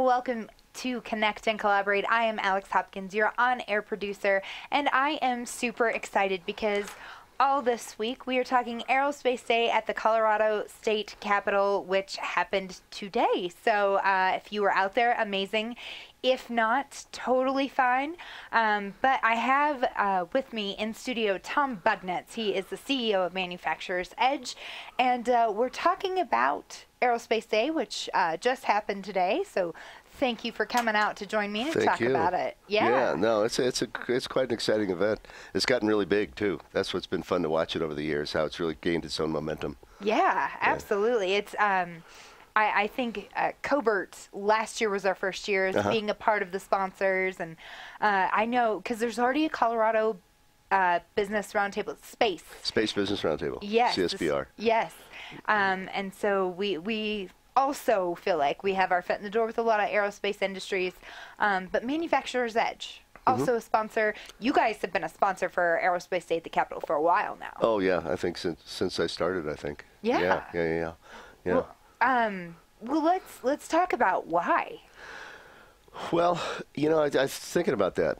welcome to Connect and Collaborate. I am Alex Hopkins, your on-air producer, and I am super excited because all this week we are talking Aerospace Day at the Colorado State Capitol, which happened today. So if you were out there, amazing. If not, totally fine. But I have with me in studio Tom Bugnetz. He is the CEO of Manufacturer's Edge, and we're talking about Aerospace Day, which just happened today. So thank you for coming out to join me to talk about it. Yeah, no, it's quite an exciting event. It's gotten really big too. That's what's been fun to watch it over the years, how it's really gained its own momentum. Yeah, absolutely. It's I think Cobert last year was our first year as being a part of the sponsors, and I know because there's already a Colorado Business Roundtable, Space Business Roundtable. Yes, CSBR. Yes, and so we also feel like we have our foot in the door with a lot of aerospace industries, but Manufacturer's Edge, also a sponsor. You guys have been a sponsor for Aerospace Day at the Capitol for a while now. Oh yeah, I think since I started, I think. Yeah. Yeah. Well, let's talk about why. Well, you know, I was thinking about that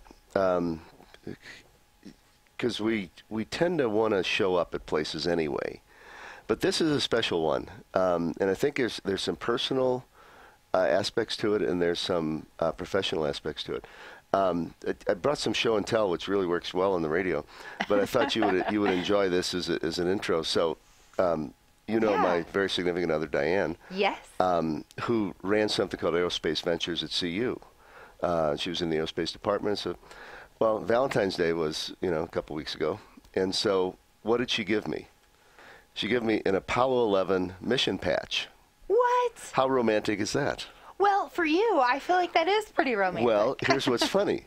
because we tend to want to show up at places anyway. But this is a special one, and I think there's some personal aspects to it, and there's some professional aspects to it. I brought some show and tell, which really works well on the radio, but I thought you would enjoy this as an intro. So, my very significant other, Diane, yes, who ran something called Aerospace Ventures at CU. She was in the aerospace department. So, well, Valentine's Day was a couple weeks ago, and so what did she give me? She gave me an Apollo 11 mission patch. What? How romantic is that? Well, for you, I feel like that is pretty romantic. Well, here's what's funny.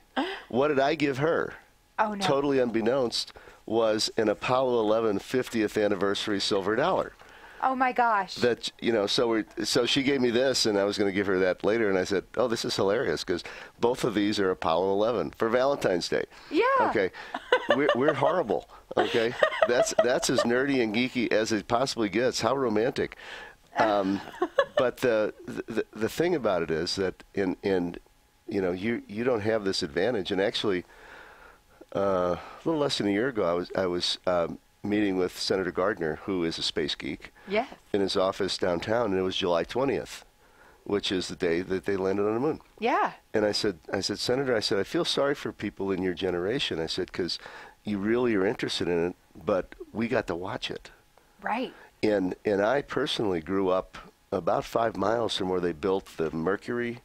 What did I give her? Oh, no. Totally unbeknownst, was an Apollo 11 50th anniversary silver dollar. Oh my gosh. That so she gave me this, and I was going to give her that later, and I said, "Oh, this is hilarious because both of these are Apollo 11 for Valentine's Day." Yeah. Okay. We're horrible. Okay. That's as nerdy and geeky as it possibly gets. How romantic. But the thing about it is that you don't have this advantage, and actually a little less than a year ago I was meeting with Senator Gardner, who is a space geek, yes, in his office downtown, and it was July 20th, which is the day that they landed on the moon. Yeah. And I said, Senator, I feel sorry for people in your generation. I said, because you really are interested in it, but we got to watch it. Right. And I personally grew up about 5 miles from where they built the Mercury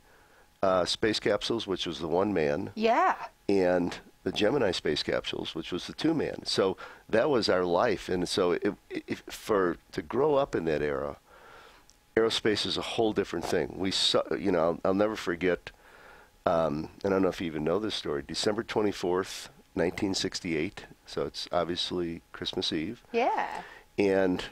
space capsules, which was the 1-man. Yeah. And the Gemini space capsules, which was the 2-man. So that was our life. And so to grow up in that era, aerospace is a whole different thing. I'll never forget, and I don't know if you even know this story, December 24th, 1968. So it's obviously Christmas Eve. Yeah. And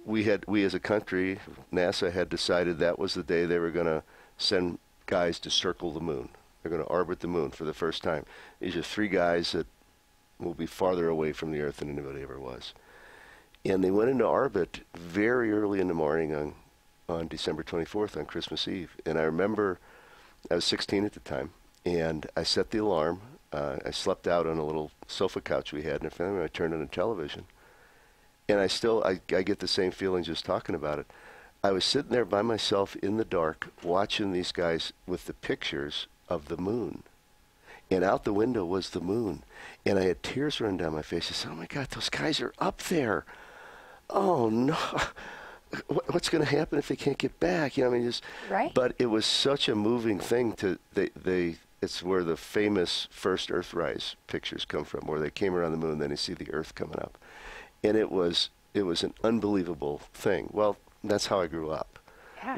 we as a country, NASA had decided that was the day they were going to send guys to circle the moon. They're going to orbit the moon for the first time. These are 3 guys that will be farther away from the Earth than anybody ever was. And they went into orbit very early in the morning on December 24th, on Christmas Eve. And I remember I was 16 at the time, and I set the alarm. I slept out on a little sofa couch we had in the family. I turned on the television. And I get the same feeling just talking about it. I was sitting there by myself in the dark watching these guys with the pictures of the moon. And out the window was the moon. And I had tears running down my face. I said, oh my God, those guys are up there. Oh no. What's going to happen if they can't get back? Right. But it was such a moving thing it's where the famous first Earthrise pictures come from, where they came around the moon, then you see the Earth coming up. And it was an unbelievable thing. Well, that's how I grew up,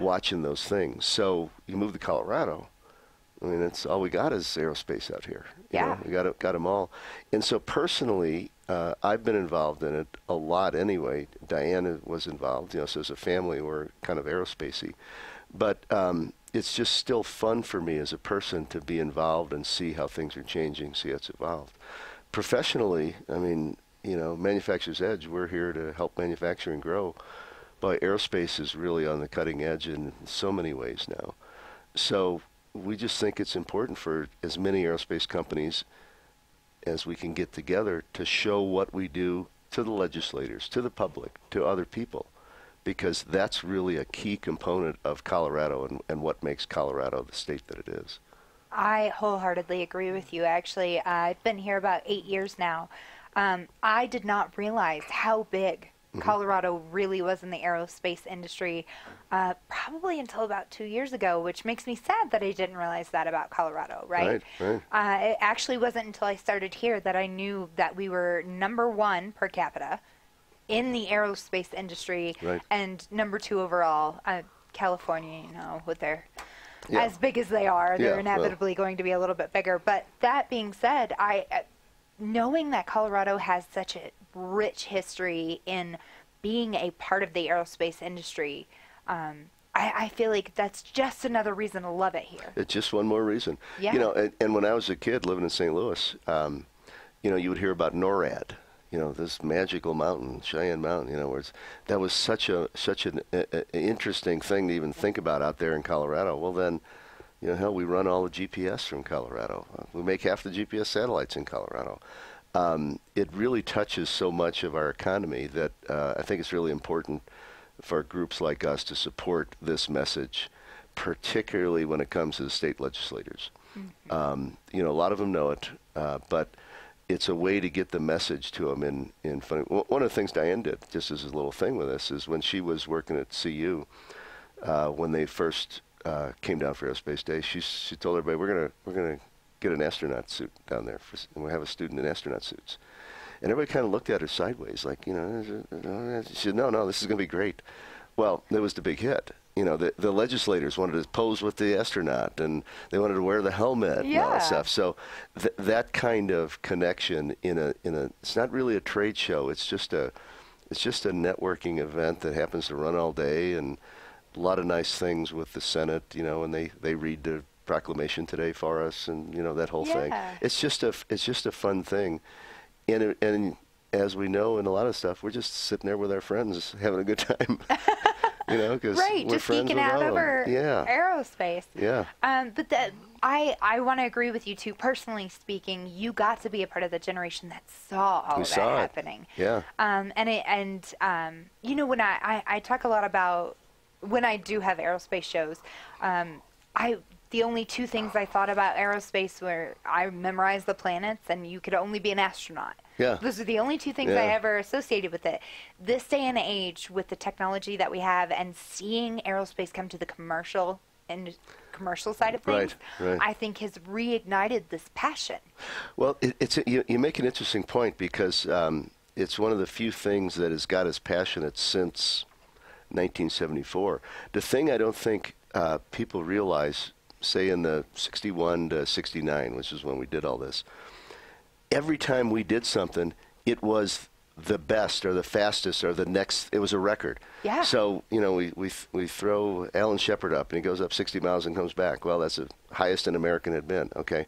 watching those things. So you move to Colorado, that's all we got is aerospace out here. We got them all. And so personally, I've been involved in it a lot anyway. Diana was involved, so as a family, we're kind of aerospace-y. But it's just still fun for me as a person to be involved and see how things are changing, see how it's evolved. Professionally, Manufacturer's Edge, we're here to help manufacturing grow. But aerospace is really on the cutting edge in so many ways now. So we just think it's important for as many aerospace companies as we can get together to show what we do to the legislators, to the public, to other people, because that's really a key component of Colorado and what makes Colorado the state that it is. I wholeheartedly agree with you. Actually, I've been here about 8 years now. I did not realize how big Colorado really was in the aerospace industry, probably until about 2 years ago, which makes me sad that I didn't realize that about Colorado, right? Right, right. It actually wasn't until I started here that I knew that we were #1 per capita in the aerospace industry, Right. and #2 overall. California, with their Yeah. as big as they are, they're Yeah, inevitably going to be a little bit bigger. But that being said, knowing that Colorado has such a rich history in being a part of the aerospace industry, I feel like that's just another reason to love it here. It's just one more reason. Yeah. You know, and when I was a kid living in St. Louis, you would hear about NORAD. This magical mountain, Cheyenne Mountain. Where that was such an interesting thing to even think about out there in Colorado. Well, then, hell, we run all the GPS from Colorado. We make half the GPS satellites in Colorado. It really touches so much of our economy that I think it's really important for groups like us to support this message, particularly when it comes to the state legislators. A lot of them know it, but it's a way to get the message to them in funny. One of the things Diane did, just as a little thing with this, is when she was working at CU, when they first came down for Aerospace Day, she told everybody, we're gonna get an astronaut suit down there, and we'll have a student in astronaut suits. And everybody kind of looked at her sideways, like, she said, no, this is going to be great. Well, it was the big hit. The legislators wanted to pose with the astronaut, and they wanted to wear the helmet and all that stuff. So that kind of connection it's not really a trade show. It's just a networking event that happens to run all day, and a lot of nice things with the Senate, and they read the proclamation today for us, and that whole thing. It's just a fun thing. And as we know in a lot of stuff, we're just sitting there with our friends having a good time. Because right, we're just friends geeking with out all of over them. aerospace. Yeah. But I want to agree with you too. Personally speaking, you got to be a part of the generation that saw all of that happening. Yeah. When I talk a lot about when I do have aerospace shows, the only two things I thought about aerospace were I memorized the planets and you could only be an astronaut. Yeah. Those are the only two things I ever associated with it. This day and age, with the technology that we have and seeing aerospace come to the commercial side of things, right. I think has reignited this passion. Well, you make an interesting point, because it's one of the few things that has got us passionate since 1974. The thing I don't think people realize, say in the 61 to 69, which is when we did all this, every time we did something, it was the best or the fastest or the next. It was a record. Yeah. So we throw Alan Shepard up and he goes up 60 miles and comes back. Well, that's the highest an American had been. Okay.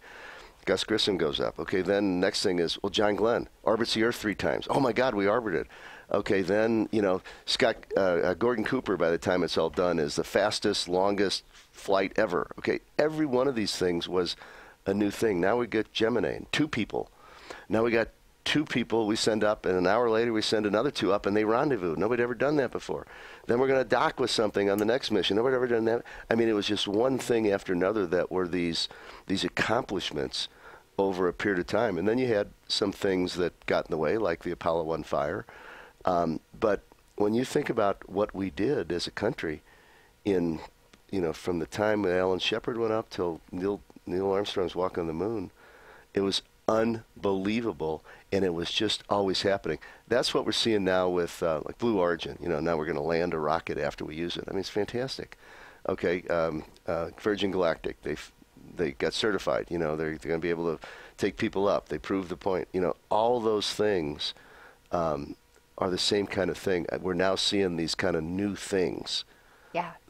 Gus Grissom goes up. Okay. Then next thing is, John Glenn orbits the Earth 3 times. Oh my God, we orbited. Okay. Then Gordon Cooper, by the time it's all done, is the fastest, longest flight ever. Okay. Every one of these things was a new thing. Now we get Gemini, 2 people. Now we got 2 people we send up, and an hour later we send another 2 up, and they rendezvous. Nobody ever done that before. Then we're going to dock with something on the next mission. Nobody ever done that. I mean, it was just one thing after another that were these accomplishments over a period of time. And then you had some things that got in the way, like the Apollo 1 fire. But when you think about what we did as a country in, from the time that Alan Shepard went up till Neil Armstrong's walk on the moon, it was unbelievable, and it was just always happening. That's what we're seeing now with like Blue Origin. Now we're going to land a rocket after we use it. I mean, it's fantastic. Okay, Virgin Galactic, they got certified. They're going to be able to take people up. They proved the point. All those things are the same kind of thing. We're now seeing these kind of new things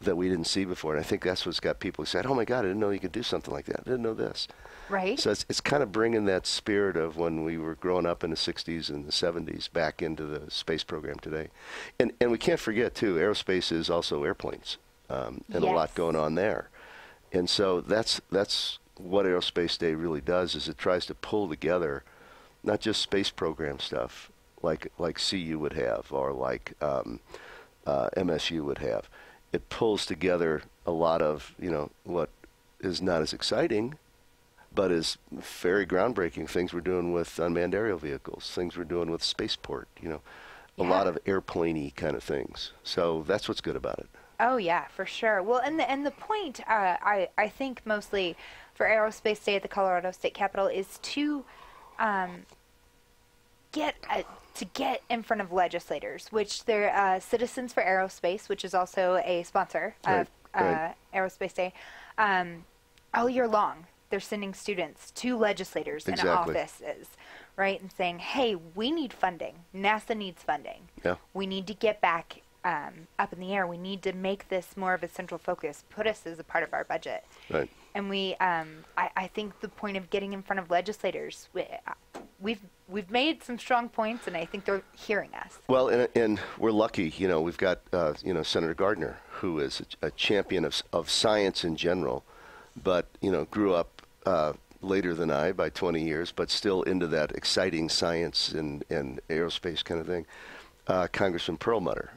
that we didn't see before, and I think that's what's got people excited. Oh my God, I didn't know you could do something like that. I didn't know this. Right. So it's kind of bringing that spirit of when we were growing up in the 60s and the 70s back into the space program today. And we can't forget, too, aerospace is also airplanes, and a lot going on there. And so that's what Aerospace Day really does, is it tries to pull together not just space program stuff like CU would have, or like MSU would have. It pulls together a lot of, what is not as exciting, but is very groundbreaking things we're doing with unmanned aerial vehicles, things we're doing with spaceport, a lot of airplane-y kind of things. So that's what's good about it. Oh yeah, for sure. Well, and the point I think mostly for Aerospace Day at the Colorado State Capitol is to get in front of legislators, which they're Citizens for Aerospace, which is also a sponsor of Aerospace Day. All year long, they're sending students to legislators and offices, right, and saying, hey, we need funding. NASA needs funding. Yeah. We need to get back up in the air. We need to make this more of a central focus, put us as a part of our budget. Right. And I think the point of getting in front of legislators, we've made some strong points, and I think they're hearing us. Well, and we're lucky. We've got Senator Gardner, who is a champion of science in general, but grew up later than I by 20 years, but still into that exciting science and aerospace kind of thing. Congressman Perlmutter,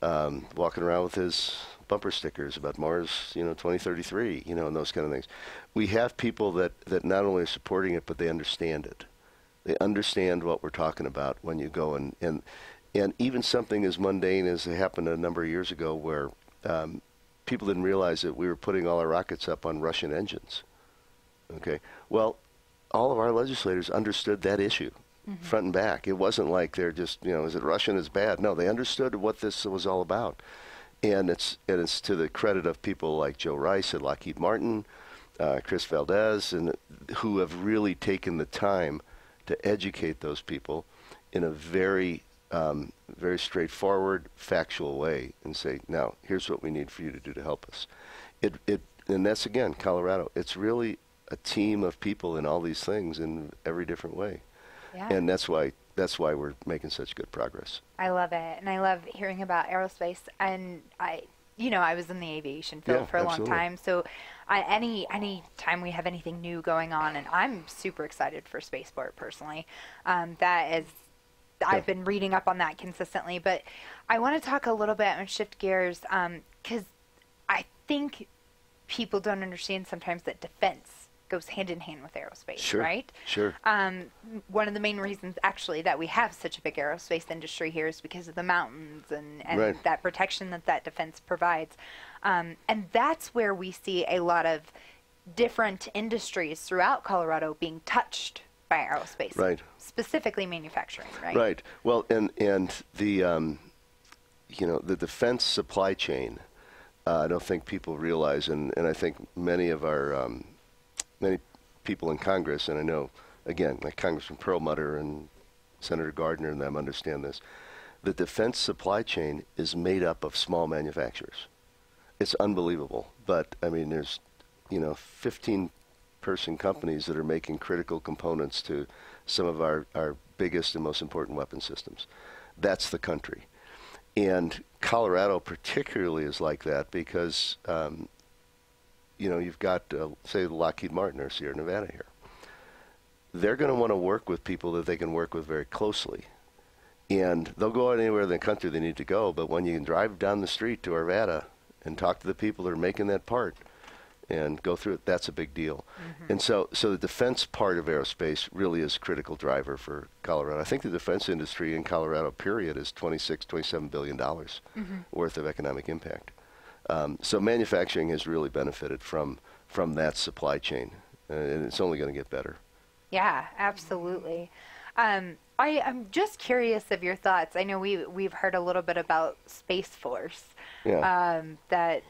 walking around with his bumper stickers about Mars, 2033, and those kind of things. We have people that not only are supporting it, but they understand it. They understand what we're talking about when you go and even something as mundane as it happened a number of years ago, where people didn't realize that we were putting all our rockets up on Russian engines. Okay. Well, all of our legislators understood that issue. Mm-hmm. Front and back. It wasn't like they're just, is it Russian is bad? No, they understood what this was all about. And it's to the credit of people like Joe Rice at Lockheed Martin, Chris Valdez, and who have really taken the time to educate those people in a very, very straightforward, factual way, and say, now, here's what we need for you to do to help us. And that's, again, Colorado. It's really a team of people in all these things in every different way. Yeah. And that's why we're making such good progress. I love it, and I love hearing about aerospace. And I was in the aviation field for a long time, so any time we have anything new going on, and I'm super excited for spaceport personally. I've been reading up on that consistently, but I want to talk a little bit and shift gears because I think people don't understand sometimes that defense goes hand in hand with aerospace, right? Sure. One of the main reasons, actually, that we have such a big aerospace industry here is because of the mountains and that protection that defense provides. And that's where we see a lot of different industries throughout Colorado being touched by aerospace, right? Specifically manufacturing, right? Right. Well, and the the defense supply chain, I don't think people realize, and I think many of our many people in Congress, and I know, again, like Congressman Perlmutter and Senator Gardner and them understand this, the defense supply chain is made up of small manufacturers. It's unbelievable. But, there's, 15-person companies that are making critical components to some of our biggest and most important weapon systems. That's the country. And Colorado particularly is like that because you've got, say, Lockheed Martin or Sierra Nevada here. They're going to want to work with people that they can work with very closely. And they'll go anywhere in the country they need to go, but when you can drive down the street to Arvada and talk to the people that are making that part and go through it, that's a big deal. Mm-hmm. And so the defense part of aerospace really is a critical driver for Colorado. I think the defense industry in Colorado, period, is $27 billion worth of economic impact. So manufacturing has really benefited from that supply chain, and it's only going to get better. Yeah, absolutely. I'm just curious of your thoughts. I know we've heard a little bit about Space Force that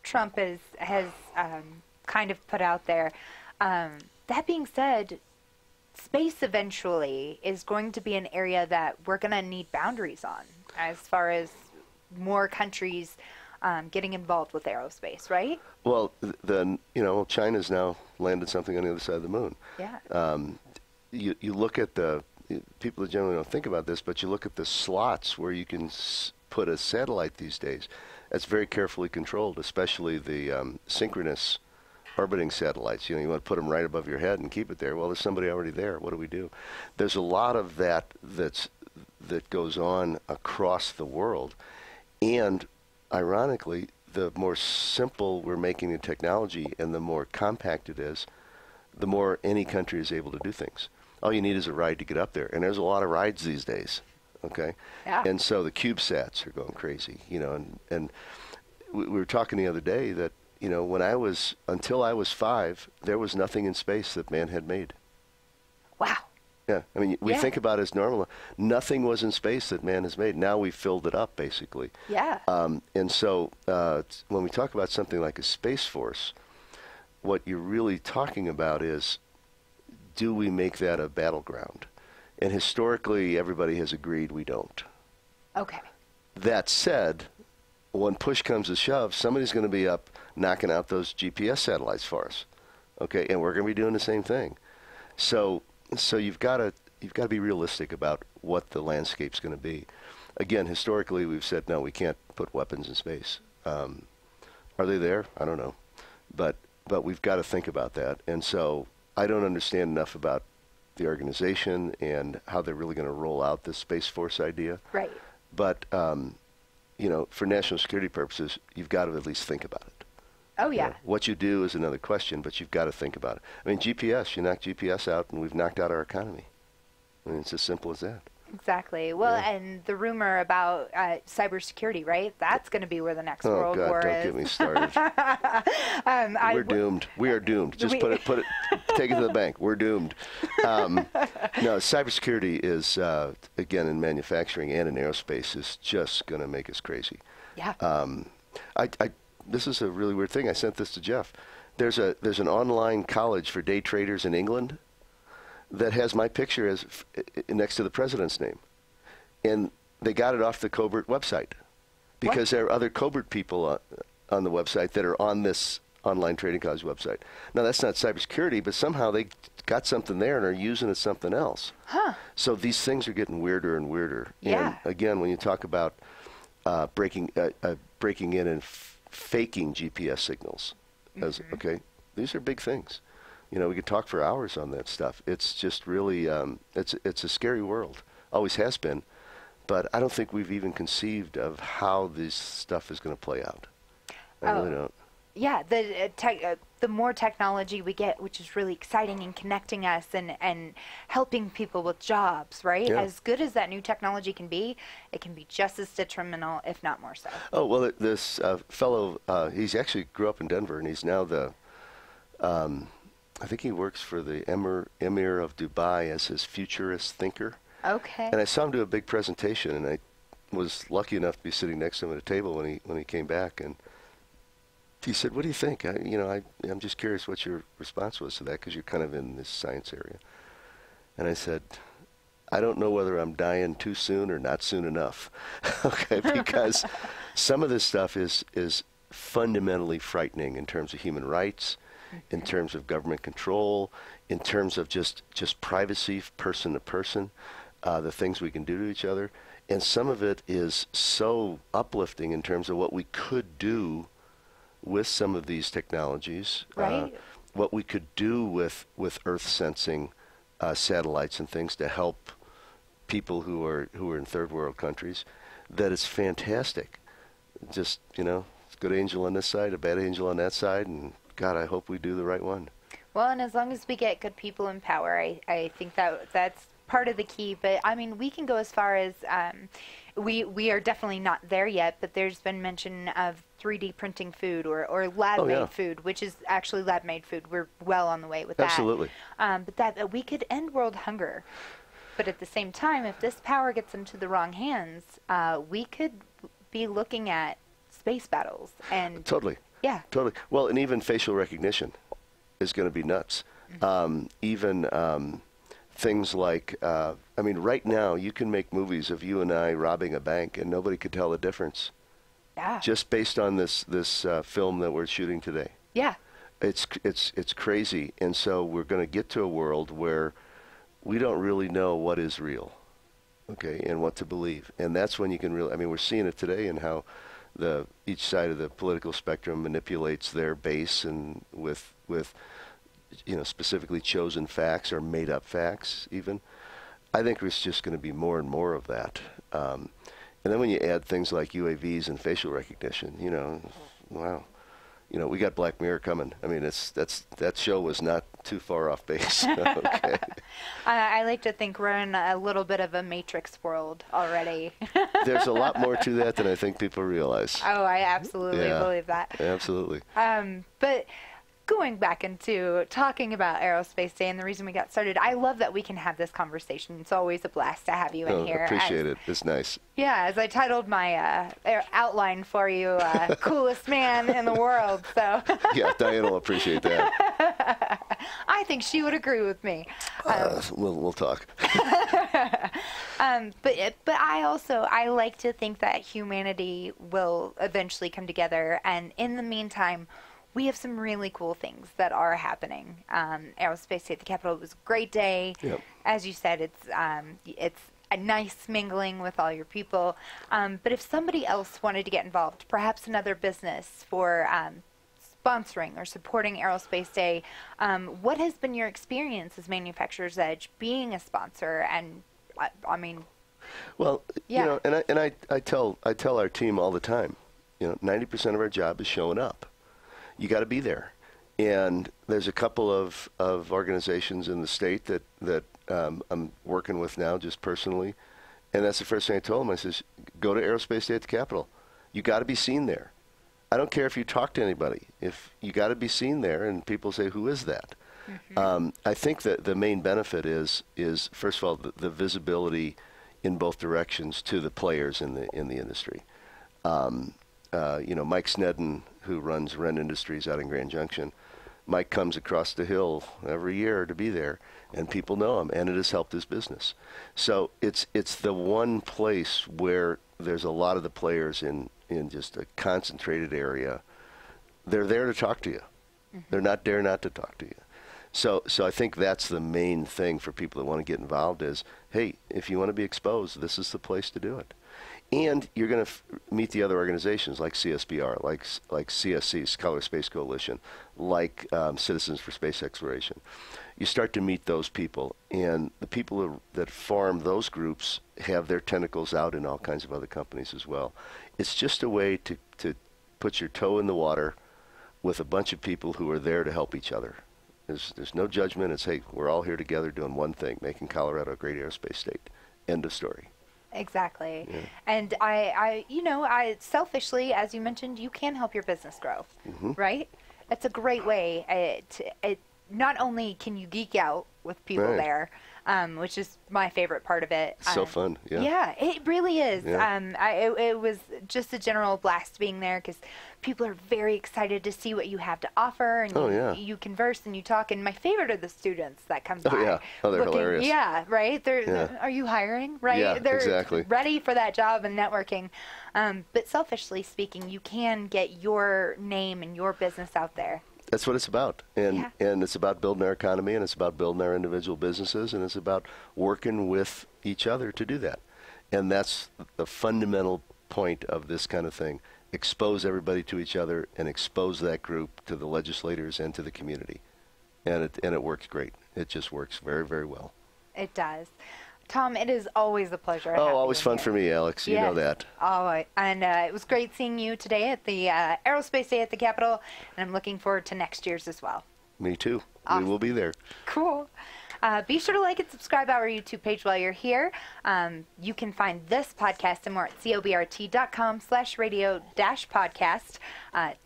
Trump has kind of put out there. That being said, space eventually is going to be an area that we're going to need boundaries on as far as more countries getting involved with aerospace, right? Well, China's now landed something on the other side of the moon. Yeah. You look at people generally don't think about this, but you look at the slots where you can put a satellite these days. That's very carefully controlled, especially the synchronous orbiting satellites. You want to put them right above your head and keep it there. Well, there's somebody already there. What do we do? There's a lot of that that goes on across the world. And ironically, the more simple we're making the technology and the more compact it is, the more any country is able to do things. All you need is a ride to get up there. And there's a lot of rides these days. Okay? Yeah. And so the CubeSats are going crazy, and we were talking the other day that, until I was 5, there was nothing in space that man had made. Wow. Yeah, I mean, we think about it as normal. Nothing was in space that man has made. Now we've filled it up, basically. Yeah. And so when we talk about something like a Space Force, what you're really talking about is, do we make that a battleground? And historically, everybody has agreed we don't. Okay. That said, when push comes to shove, somebody's going to be up knocking out those GPS satellites for us. Okay, and we're going to be doing the same thing. So you've got to be realistic about what the landscape's going to be. Again, historically, we've said no, we can't put weapons in space. Are they there? I don't know, but we've got to think about that. And so I don't understand enough about the organization and how they're really going to roll out this Space Force idea. Right. But for national security purposes, you've got to at least think about it. Oh, yeah. What you do is another question, but you've got to think about it. I mean, GPS, you knock GPS out, and we've knocked out our economy. I mean, it's as simple as that. Exactly. Well, and the rumor about cybersecurity, right? That's going to be where the next world war don't is. get me started. We're doomed. We are doomed. Just put it, take it to the bank. We're doomed. No, cybersecurity is, again, in manufacturing and in aerospace, is just going to make us crazy. Yeah. This is a really weird thing. I sent this to Jeff. There's an online college for day traders in England that has my picture as next to the president's name, and they got it off the Cobert website because there are other Cobert people on the website that are on this online trading college website. Now that's not cybersecurity, but somehow they got something there and are using it as something else. Huh. So these things are getting weirder and weirder. Yeah. And again, when you talk about breaking in and faking GPS signals, okay, these are big things. We could talk for hours on that stuff. It's just really, it's a scary world. Always has been. But I don't think we've even conceived of how this stuff is going to play out. I really don't. Yeah, the more technology we get, which is really exciting and connecting us and helping people with jobs, right? Yeah. As good as that new technology can be, it can be just as detrimental, if not more so. Oh, well, this fellow, he's actually grew up in Denver, and he's now the... I think he works for the Emir of Dubai as his futurist thinker. Okay. And I saw him do a big presentation, and I was lucky enough to be sitting next to him at a table when he came back, and he said, "What do you think? I'm just curious what your response was to that, because you're kind of in this science area." And I said, "I don't know whether I'm dying too soon or not soon enough." Okay, because some of this stuff is fundamentally frightening in terms of human rights, in terms of government control, in terms of just privacy, person to person, the things we can do to each other. And some of it is so uplifting in terms of what we could do with some of these technologies, right. What we could do with Earth sensing satellites and things to help people who are in third world countries, that it's fantastic. Just, it's a good angel on this side, a bad angel on that side, and God, I hope we do the right one. Well, and as long as we get good people in power, I think that's part of the key. But I mean, we can go as far as we are definitely not there yet, but there's been mention of 3D printing food or lab-made food, which is actually lab-made food. We're well on the way with that. Absolutely. But that we could end world hunger. But at the same time, if this power gets into the wrong hands, we could be looking at space battles. And totally. Yeah. Totally. Well, and even facial recognition is going to be nuts. Even things like, right now you can make movies of you and I robbing a bank and nobody could tell the difference. Yeah. Just based on this film that we're shooting today. Yeah. It's crazy. And so we're going to get to a world where we don't really know what is real, okay, and what to believe. And that's when you can really, we're seeing it today in how each side of the political spectrum manipulates their base and with specifically chosen facts or made up facts even. I think there's just going to be more and more of that. And then when you add things like UAVs and facial recognition, wow. We got Black Mirror coming. I mean, that show was not too far off base. Okay. I like to think we're in a little bit of a Matrix world already. There's a lot more to that than I think people realize. Oh, I absolutely believe that. Absolutely. But going back into talking about Aerospace Day and the reason we got started, I love that we can have this conversation. It's always a blast to have you in here. Appreciate it. It's nice. Yeah, as I titled my outline for you, coolest man in the world. So yeah, Diane will appreciate that. I think she would agree with me. We'll talk. But I like to think that humanity will eventually come together, and in the meantime, we have some really cool things that are happening. Aerospace Day at the Capitol was a great day. Yep. As you said, it's a nice mingling with all your people. But if somebody else wanted to get involved, perhaps another business for sponsoring or supporting Aerospace Day, what has been your experience as Manufacturer's Edge being a sponsor? And I mean, well, yeah. I tell our team all the time, 90% of our job is showing up. You got to be there, and there's a couple of organizations in the state that I'm working with now, just personally, and that's the first thing I told them. I says, go to Aerospace Day at the Capitol. You got to be seen there. I don't care if you talk to anybody. If you got to be seen there, and people say, who is that? Mm-hmm. I think that the main benefit is first of all the visibility in both directions to the players in the industry. Mike Snedden, who runs Wren Industries out in Grand Junction, Mike comes across the hill every year to be there, and people know him, and it has helped his business. So it's the one place where there's a lot of the players in just a concentrated area. They're there to talk to you. Mm-hmm. They're not there not to talk to you. So I think that's the main thing for people that want to get involved is, hey, if you want to be exposed, this is the place to do it. And you're going to meet the other organizations like CSBR, like CSC, Color Space Coalition, like Citizens for Space Exploration. You start to meet those people, and the people that form those groups have their tentacles out in all kinds of other companies as well. It's just a way to put your toe in the water with a bunch of people who are there to help each other. There's no judgment. It's, hey, we're all here together doing one thing, making Colorado a great aerospace state. End of story. Exactly. Yeah. And I selfishly, as you mentioned, you can help your business grow, mm-hmm. right? It's a great way. Not only can you geek out with people right. there, which is my favorite part of it. It's so fun. Yeah. Yeah, it really is. Yeah. It was just a general blast being there because people are very excited to see what you have to offer, and you converse and you talk. And my favorite are the students that come by. Oh yeah, they're hilarious. Yeah, right. They're are you hiring? Right. Yeah, they're exactly. ready for that job and networking. But selfishly speaking, you can get your name and your business out there. That's what it's about, and it's about building our economy, and it's about building our individual businesses, and it's about working with each other to do that. And that's the fundamental point of this kind of thing. Expose everybody to each other and expose that group to the legislators and to the community. And it works great. It just works very, very well. It does. Tom, it is always a pleasure. Always fun for me, Alex. You know that. All right. And it was great seeing you today at the Aerospace Day at the Capitol, and I'm looking forward to next year's as well. Me too. Awesome. We will be there. Cool. Be sure to like and subscribe our YouTube page while you're here. You can find this podcast and more at cobrt.com/radio-podcast.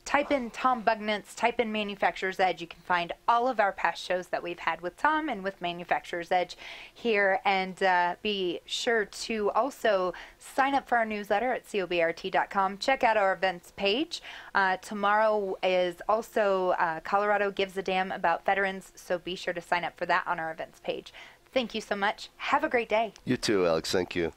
Type in Tom Bugnitz, type in Manufacturer's Edge. You can find all of our past shows that we've had with Tom and with Manufacturer's Edge here. And be sure to also sign up for our newsletter at cobrt.com. Check out our events page. Tomorrow is also Colorado Gives a Damn About Veterans, so be sure to sign up for that on our events page. Thank you so much. Have a great day. You too, Alex. Thank you.